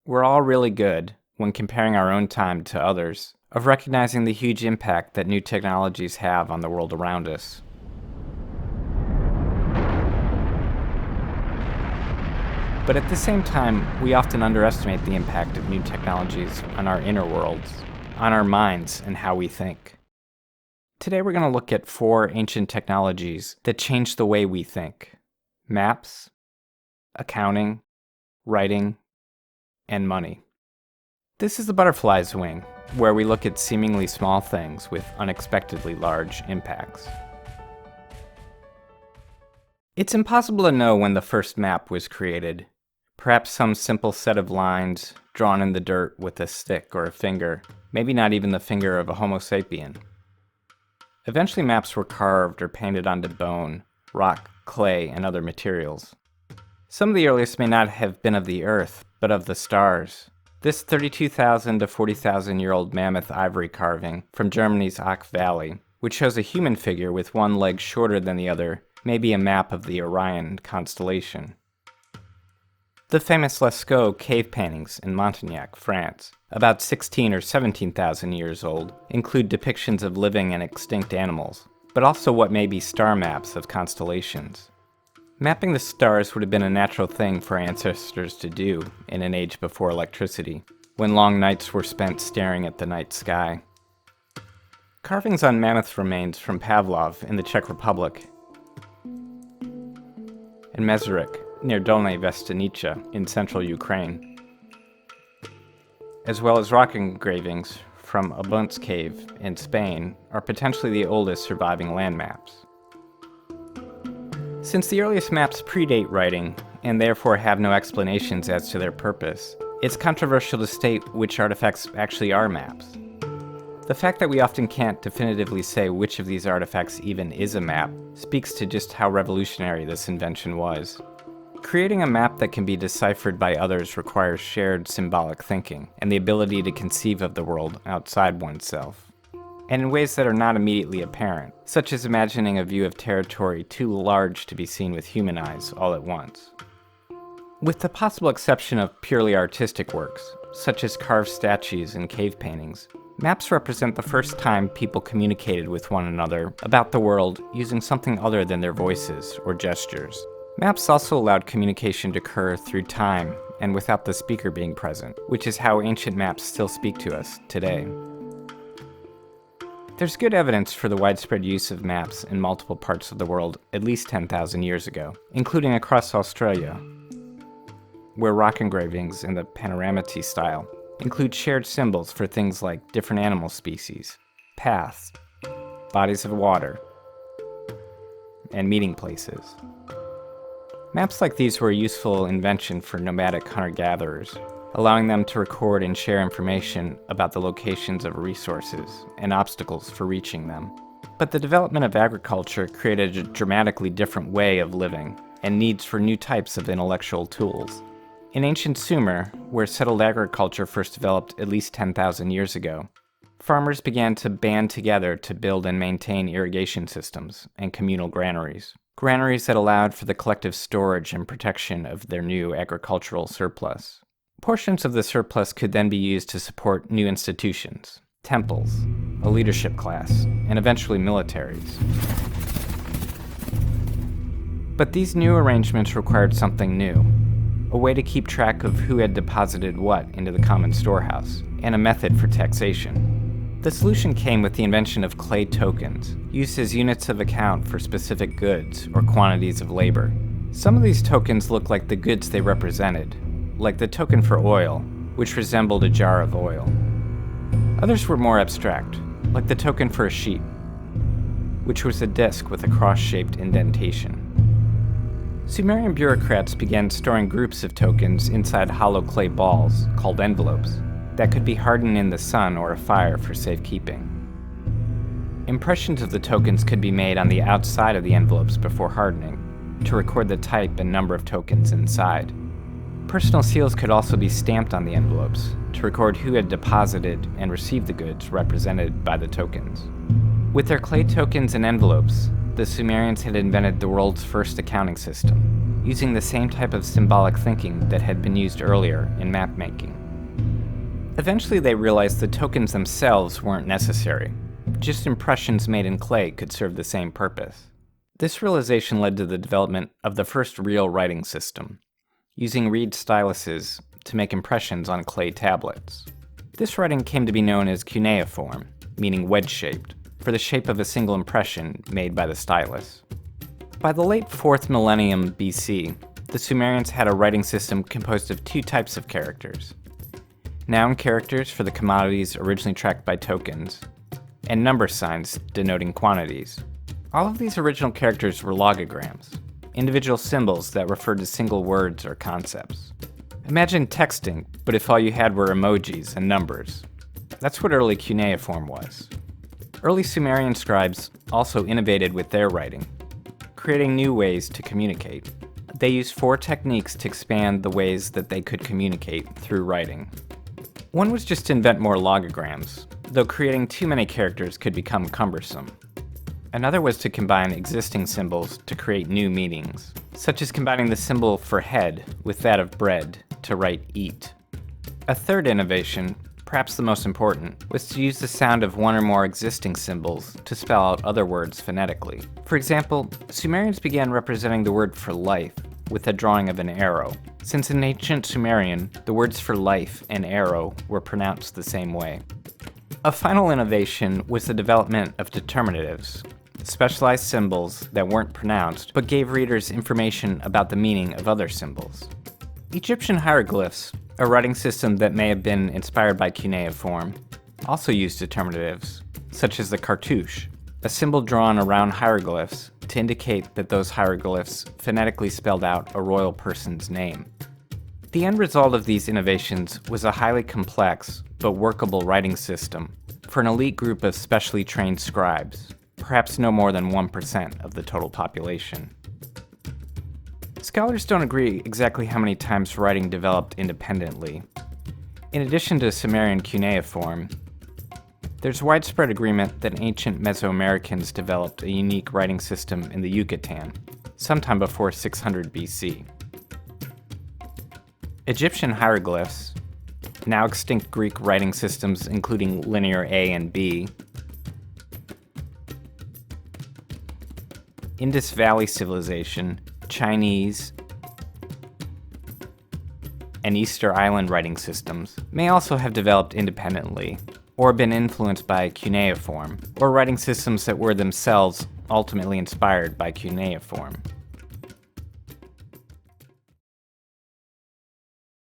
We're all really good, when comparing our own time to others, of recognizing the huge impact that new technologies have on the world around us. But at the same time, we often underestimate the impact of new technologies on our inner worlds, on our minds and how we think. Today we're going to look at 4 ancient technologies that changed the way we think: maps, accounting, writing, and money. This is the butterfly's wing, where we look at seemingly small things with unexpectedly large impacts. It's impossible to know when the first map was created. Perhaps some simple set of lines drawn in the dirt with a stick or a finger, maybe not even the finger of a Homo sapien. Eventually maps were carved or painted onto bone, rock, clay, and other materials. Some of the earliest may not have been of the earth, but of the stars. This 32,000 to 40,000 year old mammoth ivory carving from Germany's Ache Valley, which shows a human figure with one leg shorter than the other, may be a map of the Orion constellation. The famous Lascaux cave paintings in Montagnac, France, about 16 or 17,000 years old, include depictions of living and extinct animals, but also what may be star maps of constellations. Mapping the stars would have been a natural thing for ancestors to do in an age before electricity, when long nights were spent staring at the night sky. Carvings on mammoth remains from Pavlov in the Czech Republic, and Mezerik near Dolní Věstonice in central Ukraine, as well as rock engravings from Abunds Cave in Spain, are potentially the oldest surviving land maps. Since the earliest maps predate writing, and therefore have no explanations as to their purpose, it's controversial to state which artifacts actually are maps. The fact that we often can't definitively say which of these artifacts even is a map speaks to just how revolutionary this invention was. Creating a map that can be deciphered by others requires shared symbolic thinking, and the ability to conceive of the world outside oneself, and in ways that are not immediately apparent, such as imagining a view of territory too large to be seen with human eyes all at once. With the possible exception of purely artistic works, such as carved statues and cave paintings, maps represent the first time people communicated with one another about the world using something other than their voices or gestures. Maps also allowed communication to occur through time and without the speaker being present, which is how ancient maps still speak to us today. There's good evidence for the widespread use of maps in multiple parts of the world at least 10,000 years ago, including across Australia, where rock engravings in the panoramity style include shared symbols for things like different animal species, paths, bodies of water, and meeting places. Maps like these were a useful invention for nomadic hunter-gatherers, allowing them to record and share information about the locations of resources and obstacles for reaching them. But the development of agriculture created a dramatically different way of living and needs for new types of intellectual tools. In ancient Sumer, where settled agriculture first developed at least 10,000 years ago, farmers began to band together to build and maintain irrigation systems and communal granaries that allowed for the collective storage and protection of their new agricultural surplus. Portions of the surplus could then be used to support new institutions, temples, a leadership class, and eventually militaries. But these new arrangements required something new, a way to keep track of who had deposited what into the common storehouse, and a method for taxation. The solution came with the invention of clay tokens, used as units of account for specific goods or quantities of labor. Some of these tokens looked like the goods they represented, like the token for oil, which resembled a jar of oil. Others were more abstract, like the token for a sheep, which was a disc with a cross-shaped indentation. Sumerian bureaucrats began storing groups of tokens inside hollow clay balls, called envelopes, that could be hardened in the sun or a fire for safekeeping. Impressions of the tokens could be made on the outside of the envelopes before hardening, to record the type and number of tokens inside. Personal seals could also be stamped on the envelopes to record who had deposited and received the goods represented by the tokens. With their clay tokens and envelopes, the Sumerians had invented the world's first accounting system, using the same type of symbolic thinking that had been used earlier in mapmaking. Eventually they realized the tokens themselves weren't necessary. Just impressions made in clay could serve the same purpose. This realization led to the development of the first real writing system, using reed styluses to make impressions on clay tablets. This writing came to be known as cuneiform, meaning wedge-shaped, for the shape of a single impression made by the stylus. By the late 4th millennium BC, the Sumerians had a writing system composed of two types of characters: noun characters for the commodities originally tracked by tokens, and number signs denoting quantities. All of these original characters were logograms, individual symbols that referred to single words or concepts. Imagine texting, but if all you had were emojis and numbers. That's what early cuneiform was. Early Sumerian scribes also innovated with their writing, creating new ways to communicate. They used 4 techniques to expand the ways that they could communicate through writing. One was just to invent more logograms, though creating too many characters could become cumbersome. Another was to combine existing symbols to create new meanings, such as combining the symbol for head with that of bread to write eat. A third innovation, perhaps the most important, was to use the sound of one or more existing symbols to spell out other words phonetically. For example, Sumerians began representing the word for life with a drawing of an arrow, since in ancient Sumerian, the words for life and arrow were pronounced the same way. A final innovation was the development of determinatives, specialized symbols that weren't pronounced but gave readers information about the meaning of other symbols. Egyptian hieroglyphs, a writing system that may have been inspired by cuneiform, also used determinatives, such as the cartouche, a symbol drawn around hieroglyphs to indicate that those hieroglyphs phonetically spelled out a royal person's name. The end result of these innovations was a highly complex but workable writing system for an elite group of specially trained scribes, perhaps no more than 1% of the total population. Scholars don't agree exactly how many times writing developed independently. In addition to Sumerian cuneiform, there's widespread agreement that ancient Mesoamericans developed a unique writing system in the Yucatan, sometime before 600 BC. Egyptian hieroglyphs, now extinct Greek writing systems including linear A and B, Indus Valley Civilization, Chinese, and Easter Island writing systems may also have developed independently, or been influenced by cuneiform, or writing systems that were themselves ultimately inspired by cuneiform.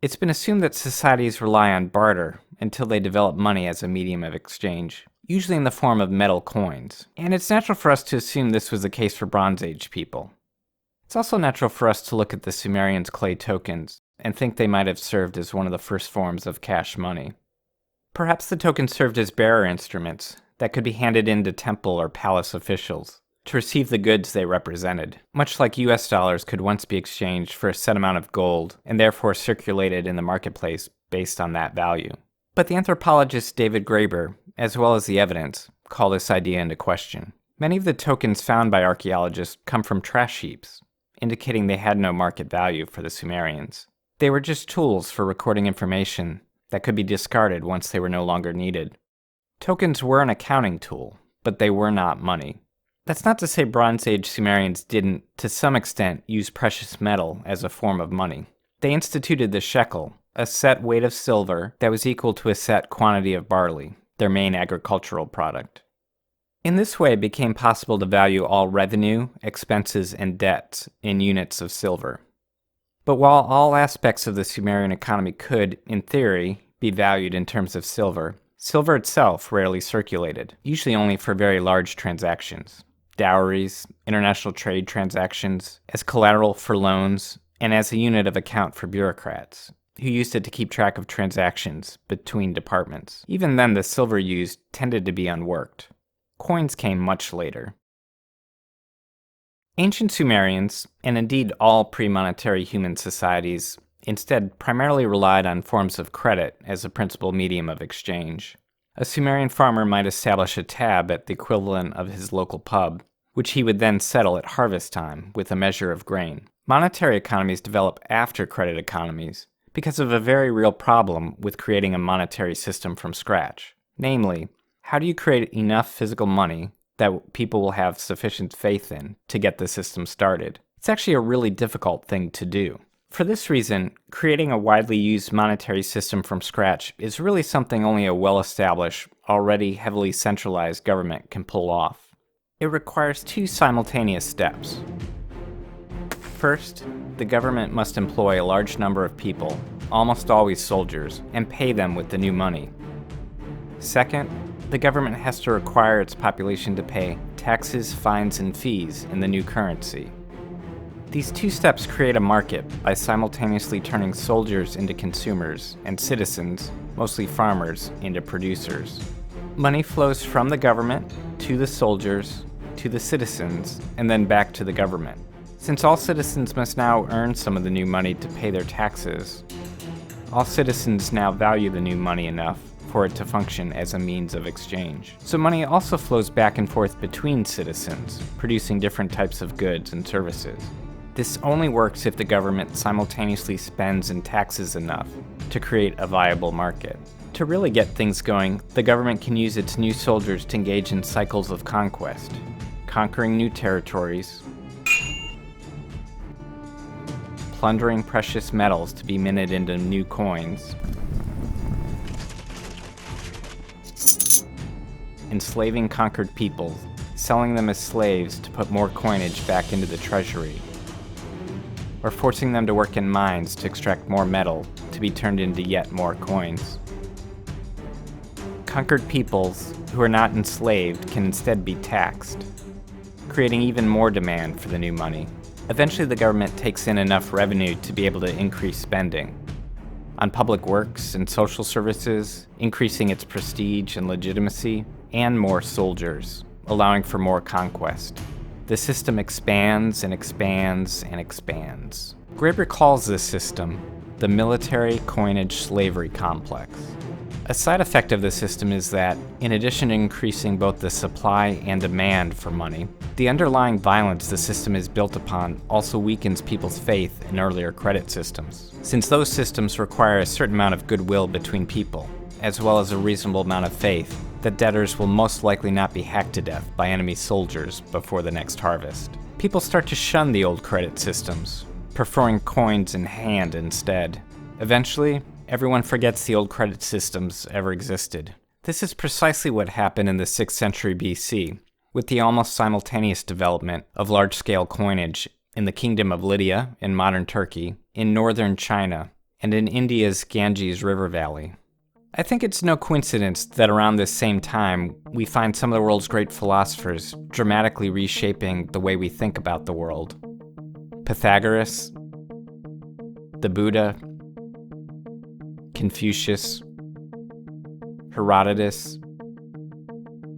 It's been assumed that societies rely on barter until they develop money as a medium of exchange, usually in the form of metal coins, and it's natural for us to assume this was the case for Bronze Age people. It's also natural for us to look at the Sumerians' clay tokens and think they might have served as one of the first forms of cash money. Perhaps the tokens served as bearer instruments that could be handed in to temple or palace officials to receive the goods they represented, much like US dollars could once be exchanged for a set amount of gold and therefore circulated in the marketplace based on that value. But the anthropologist David Graeber, as well as the evidence, call this idea into question. Many of the tokens found by archaeologists come from trash heaps, indicating they had no market value for the Sumerians. They were just tools for recording information that could be discarded once they were no longer needed. Tokens were an accounting tool, but they were not money. That's not to say Bronze Age Sumerians didn't, to some extent, use precious metal as a form of money. They instituted the shekel, a set weight of silver that was equal to a set quantity of barley, their main agricultural product. In this way, it became possible to value all revenue, expenses, and debts in units of silver. But while all aspects of the Sumerian economy could, in theory, be valued in terms of silver, silver itself rarely circulated, usually only for very large transactions. Dowries, international trade transactions, as collateral for loans, and as a unit of account for bureaucrats, who used it to keep track of transactions between departments. Even then, the silver used tended to be unworked. Coins came much later. Ancient Sumerians, and indeed all pre-monetary human societies, instead primarily relied on forms of credit as a principal medium of exchange. A Sumerian farmer might establish a tab at the equivalent of his local pub, which he would then settle at harvest time with a measure of grain. Monetary economies develop after credit economies because of a very real problem with creating a monetary system from scratch. Namely, how do you create enough physical money that people will have sufficient faith in to get the system started? It's actually a really difficult thing to do. For this reason, creating a widely used monetary system from scratch is really something only a well-established, already heavily centralized government can pull off. It requires two simultaneous steps. First, the government must employ a large number of people, almost always soldiers, and pay them with the new money. Second, the government has to require its population to pay taxes, fines, and fees in the new currency. These two steps create a market by simultaneously turning soldiers into consumers and citizens, mostly farmers, into producers. Money flows from the government to the soldiers, to the citizens, and then back to the government. Since all citizens must now earn some of the new money to pay their taxes, all citizens now value the new money enough for it to function as a means of exchange. So money also flows back and forth between citizens, producing different types of goods and services. This only works if the government simultaneously spends and taxes enough to create a viable market. To really get things going, the government can use its new soldiers to engage in cycles of conquest, conquering new territories, plundering precious metals to be minted into new coins, enslaving conquered peoples, selling them as slaves to put more coinage back into the treasury, or forcing them to work in mines to extract more metal to be turned into yet more coins. Conquered peoples who are not enslaved can instead be taxed, creating even more demand for the new money. Eventually, the government takes in enough revenue to be able to increase spending on public works and social services, increasing its prestige and legitimacy, and more soldiers, allowing for more conquest. The system expands and expands and expands. Graeber calls this system the military-coinage-slavery complex. A side effect of the system is that, in addition to increasing both the supply and demand for money, the underlying violence the system is built upon also weakens people's faith in earlier credit systems, since those systems require a certain amount of goodwill between people, as well as a reasonable amount of faith that debtors will most likely not be hacked to death by enemy soldiers before the next harvest. People start to shun the old credit systems, preferring coins in hand instead. Eventually, everyone forgets the old credit systems ever existed. This is precisely what happened in the 6th century BC, with the almost simultaneous development of large-scale coinage in the Kingdom of Lydia in modern Turkey, in northern China, and in India's Ganges River Valley. I think it's no coincidence that around this same time, we find some of the world's great philosophers dramatically reshaping the way we think about the world. Pythagoras, the Buddha, Confucius, Herodotus,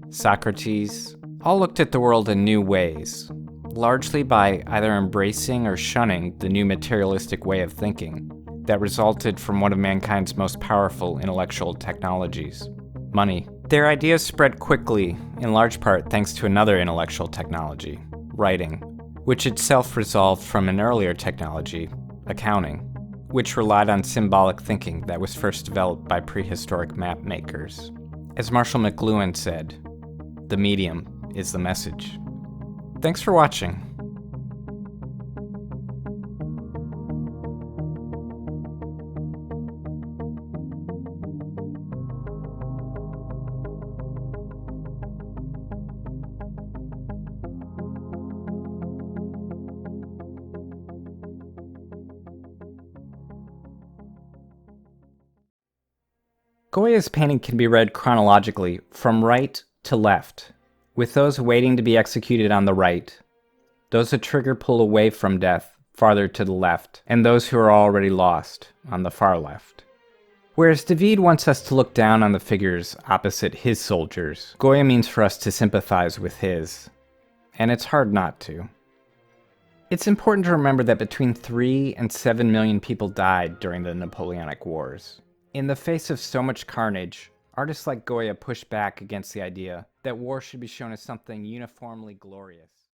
Socrates, all looked at the world in new ways, largely by either embracing or shunning the new materialistic way of thinking that resulted from one of mankind's most powerful intellectual technologies, money. Their ideas spread quickly, in large part thanks to another intellectual technology, writing, which itself resolved from an earlier technology, accounting, which relied on symbolic thinking that was first developed by prehistoric map makers. As Marshall McLuhan said, the medium is the message. Thanks for watching. Goya's painting can be read chronologically from right to left, with those waiting to be executed on the right, those a trigger pull away from death farther to the left, and those who are already lost on the far left. Whereas David wants us to look down on the figures opposite his soldiers, Goya means for us to sympathize with his, and it's hard not to. It's important to remember that between 3 and 7 million people died during the Napoleonic Wars. In the face of so much carnage, artists like Goya push back against the idea that war should be shown as something uniformly glorious.